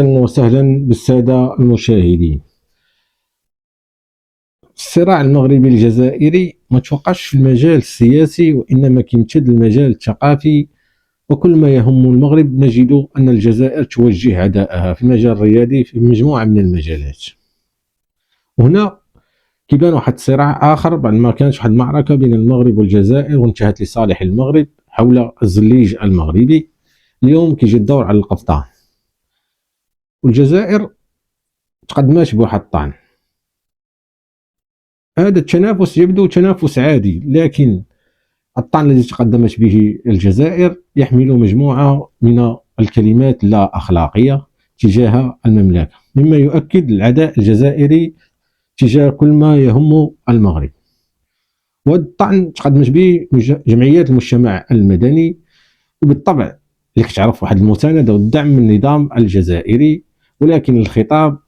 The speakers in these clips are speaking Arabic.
أهلا وسهلا بالسادة المشاهدين. الصراع المغربي الجزائري ما توقعش في المجال السياسي وإنما كيمتد المجال الثقافي، وكل ما يهم المغرب نجد أن الجزائر توجه عداءها في المجال الرياضي في مجموعة من المجالات. وهنا كيبان واحد الصراع آخر بعد ما كانت واحد المعركة بين المغرب والجزائر وانتهت لصالح المغرب حول الزليج المغربي. اليوم كيجي الدور على القفطان، والجزائر تقدمات بواحد الطعن. هذا التنافس يبدو تنافس عادي، لكن الطعن الذي تقدمت به الجزائر يحمل مجموعة من الكلمات لا أخلاقية تجاه المملكة، مما يؤكد العداء الجزائري تجاه كل ما يهم المغرب. وهذا الطعن تقدمت به جمعيات المجتمع المدني، وبالطبع اللي كتعرف واحد المساندة والدعم من النظام الجزائري، ولكن الخطاب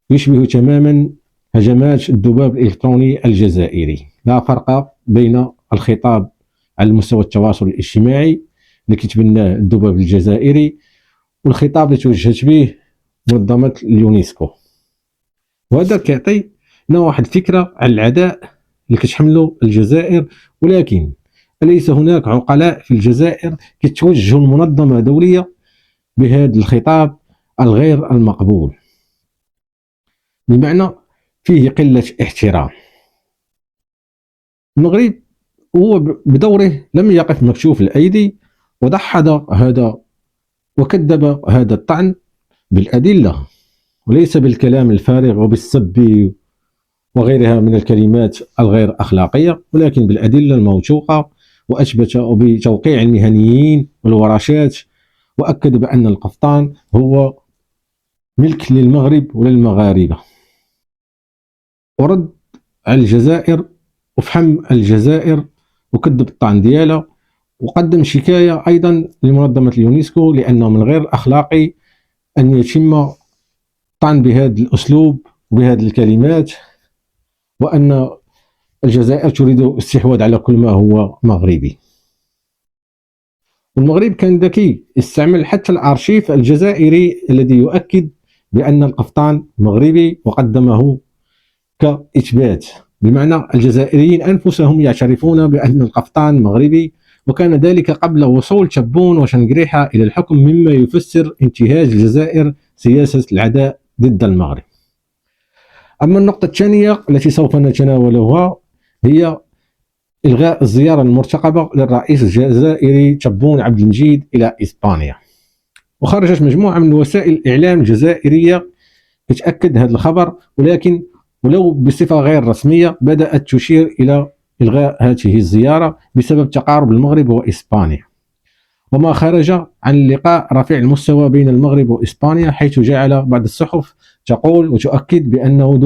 يشبه تماما هجمات الذباب الإلكتروني الجزائري. لا فرق بين الخطاب على مستوى التواصل الاجتماعي اللي كيتبناه الذباب الجزائري والخطاب اللي توجهت به منظمة اليونسكو. وهذا كيعطي لنا واحد الفكرة على العداء اللي كتحمله الجزائر، ولكن أليس هناك عقلاء في الجزائر كتوجهوا المنظمة دولية بهذا الخطاب الغير المقبول، بمعنى فيه قلة احترام. المغرب هو بدوره لم يقف مكشوف الأيدي، وضحد هذا وكذب هذا الطعن بالأدلة وليس بالكلام الفارغ وبالسب وغيرها من الكلمات الغير أخلاقية، ولكن بالأدلة الموثوقة، وأثبت بتوقيع المهنيين والورشات، وأكد بأن القفطان هو ملك للمغرب وللمغاربة. ورد على الجزائر وفحم الجزائر وكذب الطعن ديالها، وقدم شكاية أيضا لمنظمة اليونسكو لأنه من غير أخلاقي أن يتم الطعن بهذا الأسلوب وبهذه الكلمات، وأن الجزائر تريد استحواذ على كل ما هو مغربي. والمغرب كان ذكي، استعمل حتى الأرشيف الجزائري الذي يؤكد بأن القفطان مغربي وقدمه كإثبات، بمعنى الجزائريين أنفسهم يعترفون بأن القفطان مغربي، وكان ذلك قبل وصول تبون وشنقريحة إلى الحكم، مما يفسر انتهاج الجزائر سياسة العداء ضد المغرب. أما النقطة الثانية التي سوف نتناولها هي إلغاء الزيارة المرتقبة للرئيس الجزائري تبون عبد المجيد إلى إسبانيا. وخرجت مجموعة من وسائل الإعلام الجزائرية تتأكد هذا الخبر، ولكن ولو بصفة غير رسمية بدأت تشير إلى إلغاء هذه الزيارة بسبب تقارب المغرب وإسبانيا. وما خرج عن اللقاء رفيع المستوى بين المغرب وإسبانيا، حيث جعل بعض الصحف تقول وتؤكد بأنه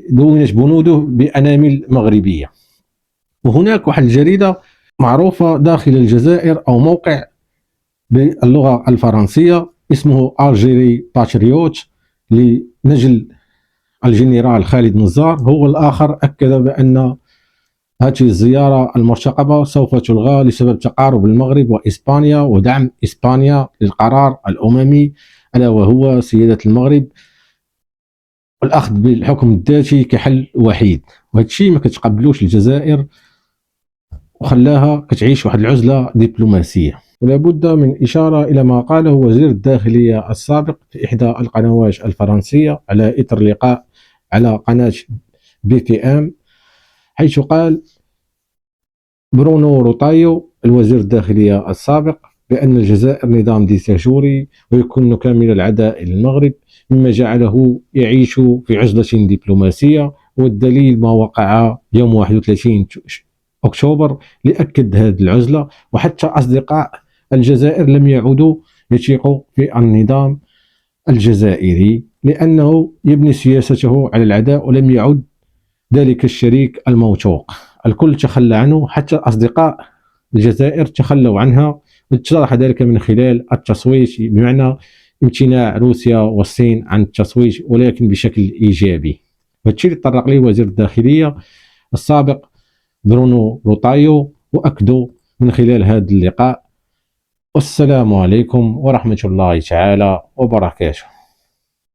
دونت بنوده بأنامل مغربية. وهناك واحد الجريدة معروفة داخل الجزائر أو موقع باللغة الفرنسية اسمه ألجيري باتريوت لنجل الجنرال خالد نزار، هو الآخر أكد بأن هذه الزيارة المرتقبة سوف تلغى لسبب تقارب المغرب وإسبانيا ودعم إسبانيا للقرار الأممي، ألا وهو سيادة المغرب والأخذ بالحكم الذاتي كحل وحيد. وهذا الشيء ما كتقبلوش الجزائر، وخلاها كتعيش واحد العزلة دبلوماسية. ولا بد من إشارة إلى ما قاله وزير الداخلية السابق في إحدى القنوات الفرنسية على إثر لقاء على قناة BFM، حيث قال برونو روتايو الوزير الداخلية السابق بأن الجزائر نظام ديكتاتوري ويكون كامل العداء إلى المغرب، مما جعله يعيش في عزلة دبلوماسية. والدليل ما وقع يوم 31 أكتوبر لأكد هذه العزلة، وحتى أصدقاء الجزائر لم يعودوا يثيقوا في النظام الجزائري لأنه يبني سياسته على العداء ولم يعد ذلك الشريك الموثوق. الكل تخلى عنه، حتى أصدقاء الجزائر تخلوا عنها، واتضح ذلك من خلال التصويت، بمعنى امتناع روسيا والصين عن التصويت ولكن بشكل إيجابي. وهذا اللي تطرق ليه وزير الداخلية السابق برونو روتايو، وأكدوا من خلال هذا اللقاء والسلام عليكم ورحمة الله تعالى وبركاته.